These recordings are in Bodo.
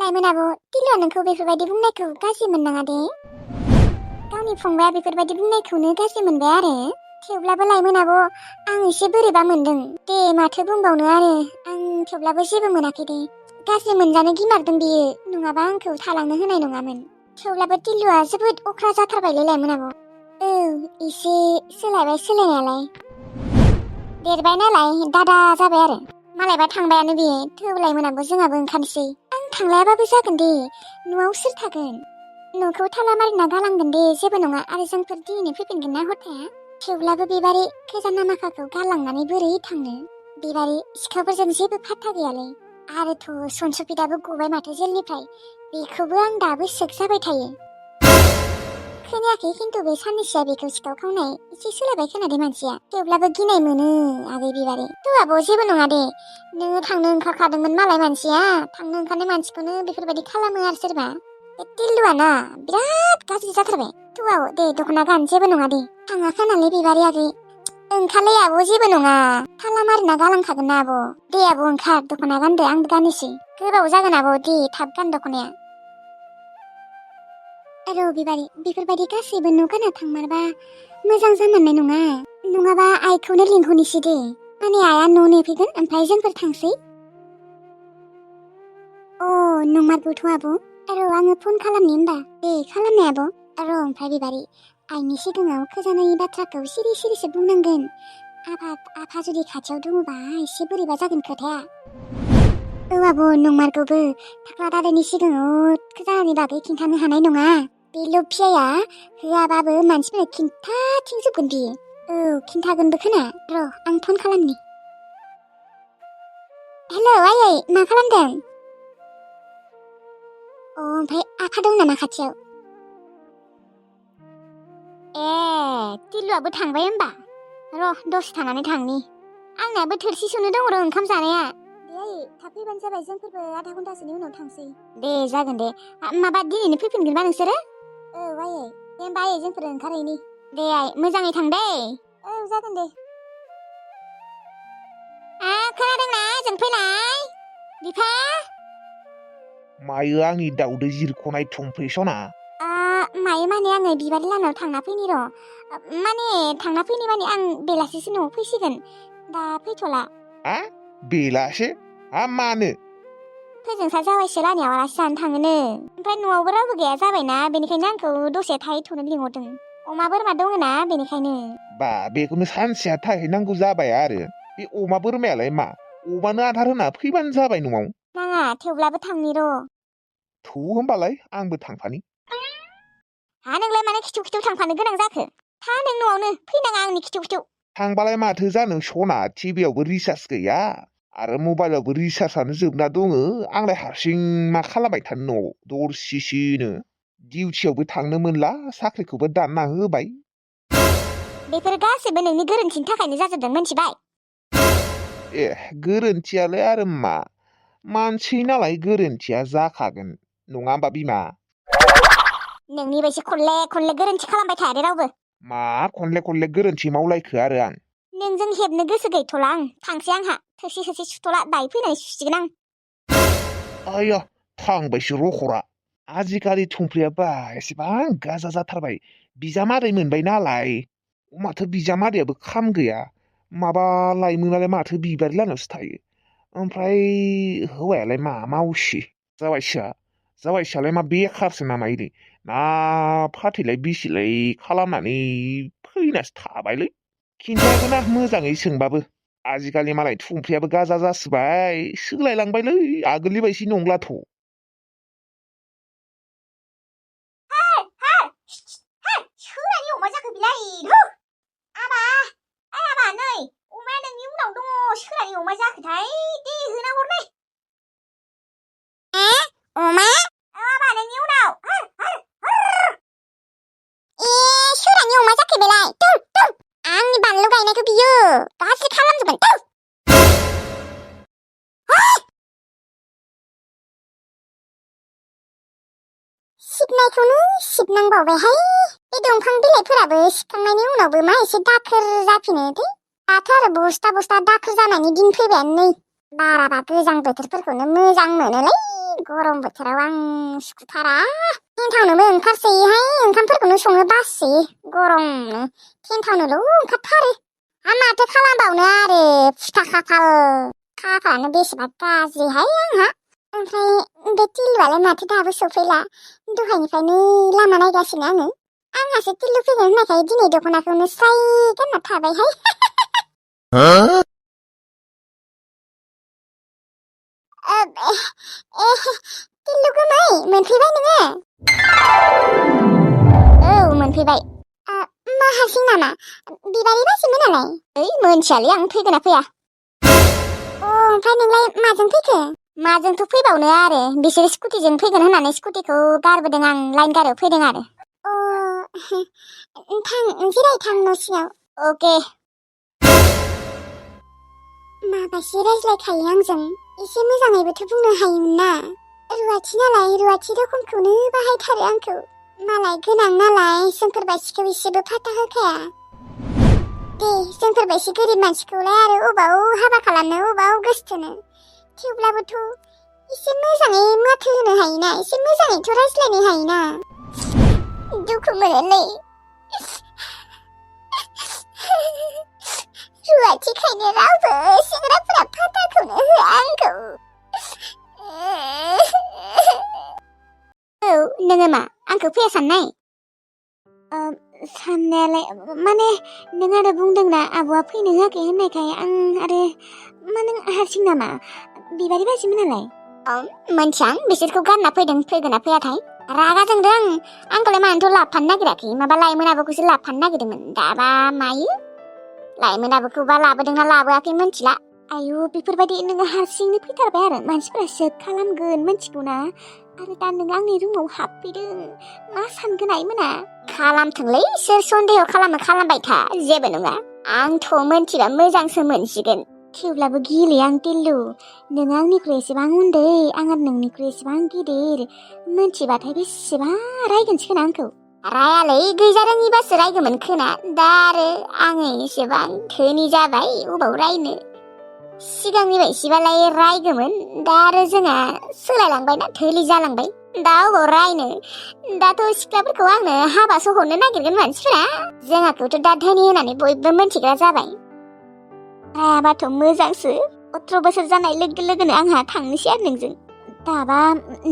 लाइमोन आब' टिलुआ नोंखौ बेफोरबायदि बुंनायखौ गाज्रि मोननाङा दे। गावनि फंबाया बेफोरबायदि बुंनायखौनो गाज्रि मोनबाय आरो। थेवब्लाबो लाइमोन आब' आं एसे बोरैबा मोनदों। दे माथो बुंबावनो आरो आं थेवब्लाबो जेबो मोनाखै दे। गाज्रि मोनजानो गिमारदों बियो नङाबा आंखौ थालांनो होनाय नङामोन। थेवब्लाबो टिलुआ जोबोद अख्रा जाथारबायलै लाइमोन आब'। औ एसे सोलायबाय सोलायनायालाय। देरबाय नालाय दादा जाबाय आरो। मालायबा थांबायानो बियो थेवबो लाइमोन आब' जोंहाबो ओंखारनोसै। आं थांलायाबाबो जागोन दे न'आव सोर थागोन। न'खौ थाला मारिना गालांगोन दे जेबो नङा आरो जोंफोर दिनैनो फैफिनगोन ना हरथाया। थेवब्लाबो बेबारि खैजाना माखाखौ गारलांनानै बोरै थांनो। बेबारि सिखावफोरजों जेबो फात्ता गैयालै। आरोथ' सनसुफिदाबो गबाय माथो जेलनिफ्राय। बेखौबो आं दाबो सोक जाबाय थायो। खोनायाखै खिन्थु बे साननैसोआ बेखौ सिखाव खावनाय एसे सोलायबाय खोनादों मानसिया। थेवब्लाबो गिनाय मोनो आगै बिबारि। थ' आब' जेबो नङा दे। नोङो थांनो ओंखारखादोंमोन मालाय मानसिया थांनो ओंखारनाय मानसिखौनो बेफोरबायदि खालामो आरो सोरबा। बे टिलुआ ना बिराद गाज्रि जाथारबाय। थुआव दे दख'ना गान जेबो नङा दे। थाङा खोनालै बिबारि आगै। ओंखारलै आब' जेबो नङा। थाला मारिना गालांखागोन ना आब'। दे आब' ओंखार दख'ना गानदो आंबो गाननोसै। गोबाव जागोन आब' दे थाब गान दख'नाया। र' बिबारि बेफोरबायदि गासैबो न' गाना थांमारबा मोजां जामारनाय नङा। नङाबा आइखौनो लिंहरनोसै दे। माने आइया न' नेफैगोन ओमफ्राय जोंफोर थांसै। अ नंमारगौथ' आब'। र' आङो फन खालामनि होमबा। दे खालामनाय आब'। र' ओमफ्राय बिबारि आइनि सिगाङाव खोजानाय बाथ्राखौ सिरि सिरिसो बुंनांगोन। आफा जुदि खाथियाव दङबा एसे बोरैबा जागोन खोथाया। औ आब' नंमारगौबो थाख्ला दादैनि सिगाङाव खोजानानि बागै खिन्थानो हानाय नङा। बे लफियाया होआबाबो मानसिफोरा खिन्थाथिंजोबगोन बियो। औ खिन्थागोनबो खोना। र' आं फन खालामनि। हेलौ आयै मा खालामदों? अ ओमफ्राय आफा दं नामा खाथियाव? ए टिलुआबो थांबाय होमबा? र' दसे थानानै थांनि। आंनाबो थोरसि सुनो दङ र' ओंखाम जानाया। दे आयै थाब फैबानो जाबाय जोंफोरबो आधा घन्टासोनि उनाव थांसै। दे जागोन दे। माबा दिनैनो फैफिनगोनबा नोंसोरो? औ आयै। दे होमबा आयै जोंफोर ओंखारहैनि। दे आइ मोजाङै थां दै। औ जागोन दे। खोनादोंना जों फैनाय? बिफा? मायो आंनि दाउदै जिरख'नाय थुमफ्रेसना? मायो माने आङो बिबारि लाहानाव थांना फैनि र'। माने थांना फैनि माने आं बेलासिसो न'आव फैसिगोन। दा फैथ'ला। बेलासे? मानो? फोजोंसा जावायसो लाहानियाव आलासि जानो थाङोनो। ओमफ्राय न'आवबो रावबो गैया जाबायना बेनिखायनो आंखौ दसे थाहैथ'नो लिंहरदों। अमा बोरमा दङना बेनिखायनो। बा बेखौनो सानसेया थाहैनांगौ जाबाय आरो। बे अमा बोरमायालाय मा? अमानो आदार होना फैबानो जाबाय न'आव। नाङा थेवब्लाबो थांनि र'। होमबालाय आंबो थांफानि। नोंलाय मानो खिथु खिथु थांफानो गोनां जाखो? था नों न'आवनो फैनाङा आंनि खिथु खिथु। थांबालाय माथो जानो सना टिभियावबो रिसार्ज गैया आरो मबाइलावबो रिसार्जआनो जोबना दङ। आंलाय हारसिं मा खालामबाय थानो न'आव दरसिसिनो। डिउटियावबो थांनो मोनला साख्रिखौबो दानना होबाय। बेफोर गासैबो नोंनि गोरोन्थिनि थाखायनो जाजोबदों मिथिबाय? गोरोन्थियालाय आरो मा? मानसि नालाय गोरोन्थिया जाखागोन नङा होमबा बिमा? नोंनि बायदि खनले खनले गोरोन्थि खालामबाय थाया दे रावबो। मा खनले खनले गोरोन्थि मावलायखो आरो आं? नोंजों हेबनो गोसो गैथ'ला आं थांसै आंहा थोरसि थोरसि सुथ'ला दायो फैनानै सुसिगोन आं। आया थांबायसो रखरा। आजिखालि थुंफ्रियाबा एसेबां गाजा जाथारबाय। बिजामादै मोनबाय नालाय माथो बिजामादैयाबो खाम गैया। माबा लाइमोनालाय माथो बिबारि लाहानावसो थायो। ओमफ्राय हौवायालाय मा मावसि? जावायसोआलाय मा बेखारसो नामा इलाय? ना फाथैलाय बिसिलाय खालामनानै फैनासो थाबायलै। खिन्थायाबोना मोजाङै सोंबाबो। आजिखालि मालाय थुंफ्रियाबो गाजा जासोबाय सोलायलांबायलै आगोलनि बायदि नंलाथ'। सोरानि अमा जाखो बिलाय आबा नै अमाया नोंनि उनाव दङ सोरानि अमा जाखोथाय दे होना हरलै। अमा? आबा नोंनि उनाव सोरानि अमा जाखो बेलाय आंनि बानलु गायनायखौ बियो गाज्रि खालामजोबगोन। सिबनायखौनो सिबनांबावबायहाय। बे दंफां बिलाइफोराबो सिबखांनायनि उनावबो मा एसे दाखोर जाफिनो दे। दाथ' आरो बस्था बस्था दाखोर जानायनि दिन फैबायानो नै। बाराबा गोजां बोथोरफोरखौनो मोजां मोनोलै गरम बोथोराव आं सुखुथारा टेन्टावनोबो ओंखारसैहाय ओंखामफोरखौनो संनो बासै गरमनो टेन्टावनोल' ओंखारथारो माथो खालामबावनो आरो फुथा खाफालानो बेसेबा गाज्रिहाय आंहा ओमफ्राय बे टिलुआलाय माथो दाबो सफैला दहायनिफ्रायनो लामा नायगासिनो आंहासो टिलु फैगोन होननायखाय दिनै दख'नाखौनो स्राय गानना थाबायहाय टिलु गोमाय मोनफैबाय नोङो औ मोनफैबाय मा हारसिं नामा बिबारि बासिमोनालाय ओइ मोनथियालै आं फैगोना फैया ओमफ्राय नोंलाय माजों फैखो माजोंथ' फैबावनो आरो बिसोर स्कुटिजों फैगोन होननानै स्कुटिखौ गारबोदों आं लाइन गारियाव फैदों आरो थां जिराय थां न' सिङाव अके माबासो रायज्लायखायो आंजों एसे मोजाङैबोथ' बुंनो हायोमोन ना रुवाथि नालाय रुवाथि रोखोमखौनो बाहायथारो आंखौ मालाय गोनां नालाय जोंफोरबायदिखौ एसेबो फाथा होखाया दे जोंफोरबायदि गोरिब मानसिखौलाय आरो अबाव हाबा खालामनो अबाव गोसथोनो थेवब्लाबोथ' एसे मोजाङै माथो होनो हायोना एसे मोजाङैथ' रायज्लायनो हायोना दुखु मोनोलै रुवाथिखायनो रावबो सेंग्राफोरा फाथाखौनो होआ आंखौ औ नोङो मा आंखौ फैया साननाय साननायालाय माने नों आरो बुंदोंना आब'आ फैनो होआखै होननायखाय आं आरो मा नों हारसिं नामा बिबारि बाजिमोनालाय मोनथिया आं बिसोरखौ गानना फैगोना फैयाथाय रागा जोंदों आंखौलाय मानोथ' लाबोफानो नागिराखै माबा लाइमोन आब'खौसो लाबोफानो नागिरदोंमोन दाबा मायो लाइमोन आब'खौबा लाबोदोंना लाबोआखै मोनथिला आयु बेफोरबायदि नोङो हारसिंनो फैथारबाय आरो मानसिफोरा सेक खालामगोन मोनथिगौना आरो दा नों आंनि रुमाव हाबफैदों मा सानगोन आइमोना खालामथोंलै सोर सन्देह खालामबाय था जेबो नङा आंथ' मोनथिबा मोजांसो मोनसिगोन थेवब्लाबो गिले आं टिल्लु नों आंनिख्रुइ एसेबां उन्दै आं आरो नोंनिख्रुइ एसेबां गिदिर मोनथिबाथाय बेसेबा रायगोनसै खोना आंखौ रायालै गैजा रोङिबासो रायगोमोन खोना दा आरो आङो एसेबां धोनि जाबाय अबाव रायनो सिगांनि बायदिबालाय रायगोमोन दा आरो जोंहा सोलायलांबायना धोलि जालांबाय दा अबाव रायनो दाथ' सिख्लाफोरखौ आंनो हाबासो हरनो नागिरगोन मानसिफोरा जोंहाखौथ' दा धोनि होननानै बयबो मोनथिग्रा जाबाय रायाबाथ' मोजांसो 18 बोसोर जानाय लोगो लोगोनो आंहा थांनोसै आरो नोंजों दाबा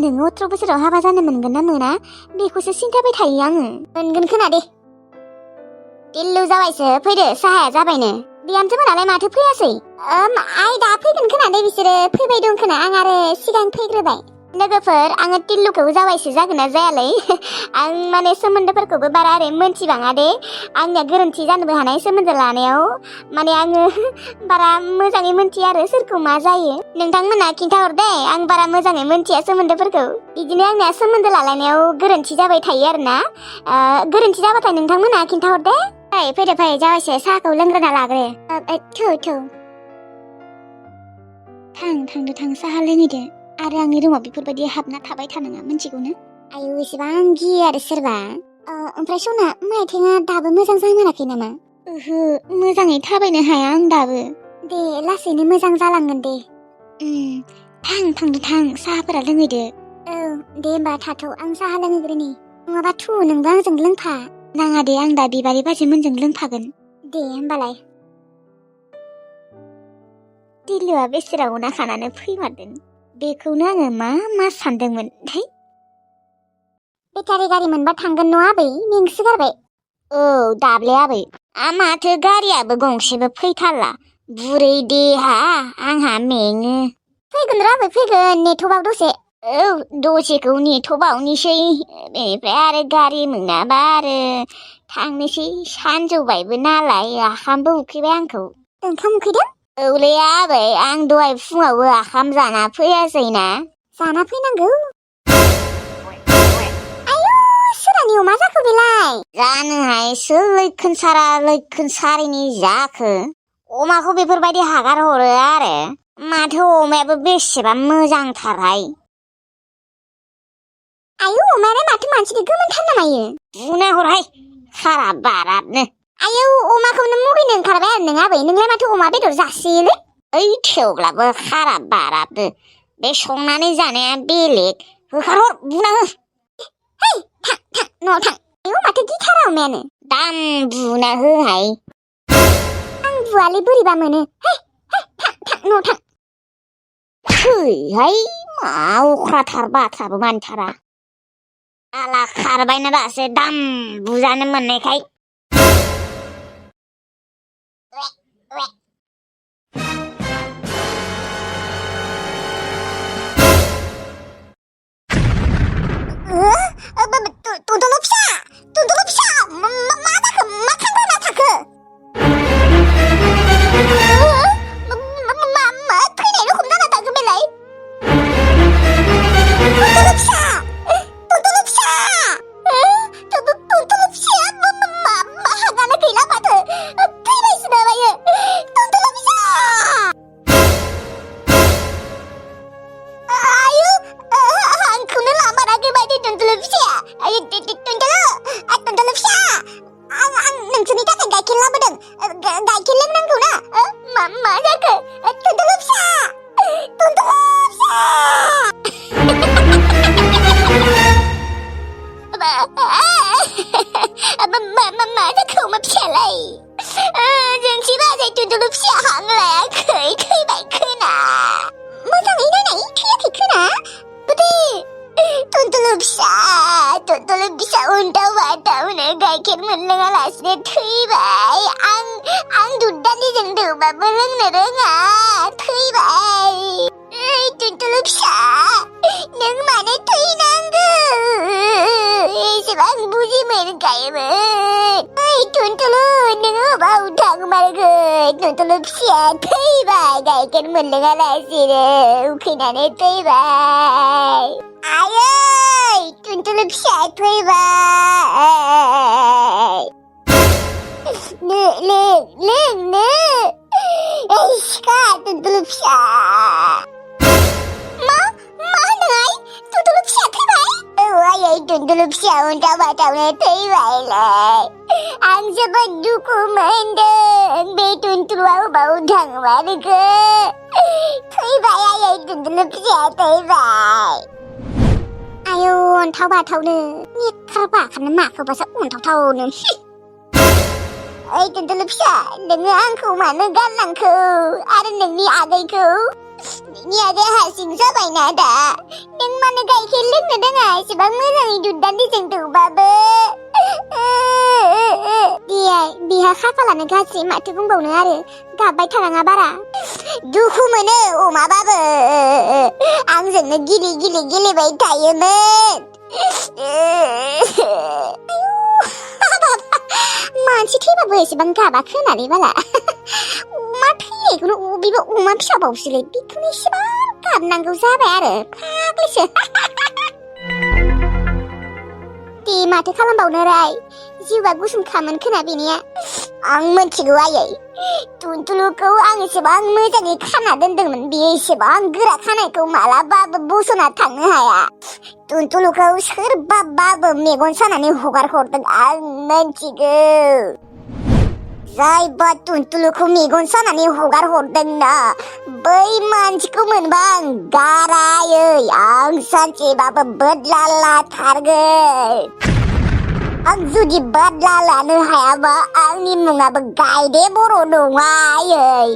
नोङो 18 बोसोराव हाबा जानो मोनगोन ना मोना बेखौसो सिन्थाबाय थायो आङो मोनगोन खोना दे टिल्लु जाबायसो फैदो साहाया जाबायनो बिहामजोफोरालाय माथो फैयासै आइ दा फैगोन खोना दे बिसोरो फैबाय दं खोना आं आरो सिगां फैग्रोबाय लोगोफोर आङो टिल्लुखौ जाबायसो जागोन ना जायालै आं माने सोमोन्दोफोरखौबो बारा ओरै मोनथिबाङा दे आंनिया गोरोन्थि जानोबो हानाय सोमोन्दो लानायाव माने आङो बारा मोजाङै मोनथिया आरो सोरखौ मा जायो नोंथांमोना खिन्थाहर दे आं बारा मोजाङै मोनथिया सोमोन्दोफोरखौ बिदिनो आंनिया सोमोन्दो लालायनायाव गोरोन्थि जाबाय थायो आरोना गोरोन्थि जाबाथाय नोंथांमोना खिन्थाहर दे फैदो जाबायसो साहाखौ लोंग्रोना लाग्रो थांदो साहा लोंहैदो आरो आंनि रुमाव बेफोरबायदि हाबना थाबाय थानाङा मिथिगौना आयु एसेबां गियो आरो सोरबा ओमफ्राय सना माइथेङा दाबो मोजां जामाराखै नामा ओहो मोजाङै थाबायनो हाया आं दाबो दे लासैनो मोजां जालांगोन दे थांदो साहाफोरा लोंहैदो औ दे होमबा थाथ' आं साहा लोंहैग्रोनि नङाबा नोंबो आंजों लोंफा नाङा दे आं दा बिबारि बाजिमोनजों लोंफागोन दे होमबालाय टिल्लुआ बेसेरा उना खानानै फैमारदों बेखौनो आङो मा सानदोंमोन बेटारि गारि मोनबा थांगोन न' आबै मेंसोगारबाय औ दाब्ले आबै माथो गारियाबो गंसेबो फैथारला बुरै देहा आंहा मेङो फैगोन र' आबै फैगोन नेथ'बाव दसे औ दसेखौ नेथ'बावनोसै बेनिफ्राय आरो गारि मोनाबा आरो थांनोसै सानजौबायबो नालाय आखामबो उखैबाय आंखौ ओंखाम उखैदों औलै आबै आं दहाय फुङावबो आखाम जाना फैयासैना जाना फैनांगौ आयु सोरानि अमा जाखो बेलाय जानोहाय सोर लैखोन सारिनि जाखो अमाखौ बेफोरबायदि हगार हरो आरो माथो अमायाबो बेसेबा मोजांथारहाय आयु अमायालाय माथो मानसिनि गोमोनथार नामायो बुना हरहाय खाराब बाराबनो आयौ अमाखौनो मुगैनो ओंखारबाय आरो नों आबै नोंलाय माथो अमा बेदर जासोयोलै ओइ थेवब्लाबो खाराब बाराबनो बे संनानै जानाया बेलेग होखारहर बुना हो है थां न'आव थां आयौ माथो गिथारा अमायानो दाम बुना होहाय आं बुवालै बोरैबा मोनो है थां न'आव थां हैहाय मा अख्राथार बाथ्राबो मानिथारा आला खारबायना दासो दाम बुजानो मोननायखाय Tuntun फिसा मा जाखो मा खालामना थाखो मा थैनाय रखम जाना थाखो बेलाय तुन्तुलु फिसाया मा हागाना गैला माथो थैबायसो नामायो तुन्तुलु फिसा आयु आंखौनो लामाराखै बायदि तुन्तुलु फिसाया तुन्तुलु फिसा आं नोंसोरनि थाखाय गाइखेर लाबोदों गाइखेर लोंनांगौ ना मा जाखो तुन्तुलु फिसा मा जाखो अमा फिसालाय जोंसि बाजै तुन्तुलु फिसा हां लायाखै थैबाय खोना मोजाङै नायनाय थैयाखै खोना बुदि तुन्तुलु फिसा उन्दाव बादावनो गाइखेर मोनलोङालासिनो थैबाय आं दुदालिजों दौबाबो लोंनो रोङा थैबाय तुन्तुलु फिसा नों मानो थैनांगौ एसेबां बुजि मोनखायोमोन तुन्तुलु नोङो अबाव थांमारगै तुन्तुलु फिसाया थैबाय गाइखेर मोनलोङालासिनो उखैनानै थैबाय आयै तुन्तुलु फिसाया थैबाय लोंनो सिखा तुन्तुलु फिसा मा होनदोंहाय तुन्तुलु फिसाया थैबाय आयै तुन्तुलु फिसा उन्दाव बादावनो थैबायलाय आं जोबोद दुखु मोनदों बे तुन्तुलुआ अबाव थांमारखो थैबाय आयै तुन्तुलु फिसाया थैबाय आयौ अन्थाव बाथावनो निखार बाखानो माखौबासो अन्थावथावनो ओइ तुन्तुलु फिसा नोङो आंखौ मानो गारलांखो आरो नोंनि आगैखौ नोंनि आगैया हारसिं जाबायना दा नों मानो गाइखेर लोंनो रोङा एसेबां मोजाङै दुदालिजों दौबाबो बिहा खाफालानो गाज्रि माथो बुंबावनो आरो गाबबाय थानाङा बारा दुखु मोनो अमाबाबो आंजोंनो गेलेबाय थायोमोन मानसि थैबाबो एसेबां गाबा खोनालै बाला अमा थैनायखौनो बेबो अमा फिसाबावसोलै बेखौनो एसेबां गाबनांगौ जाबाय आरो फाग्लिसो दे माथो खालामबावनो राय जिउआ गुसुंखामोन खोना बेनिया आं मोनथिगौ आयै तुन्तुलुखौ आं एसेबां मोजाङै खाना दोनदोंमोन बेयो एसेबां गोरा खानायखौ मालाबाबो बसना थांनो हाया तुन्तुलुखौ सोरबाबाबो मेगन सानानै हगार हरदों आं मोनथिगौ जायबा तुन्तुलुखौ मेगन सानानै हगार हरदोंना बै मानसिखौ मोनबा आं गारायै आं सानसेबाबो बदला लाथारगोन आं जुदि बदला लानो हायाबा आंनि मुङाबो गायदे बर' नङा आयै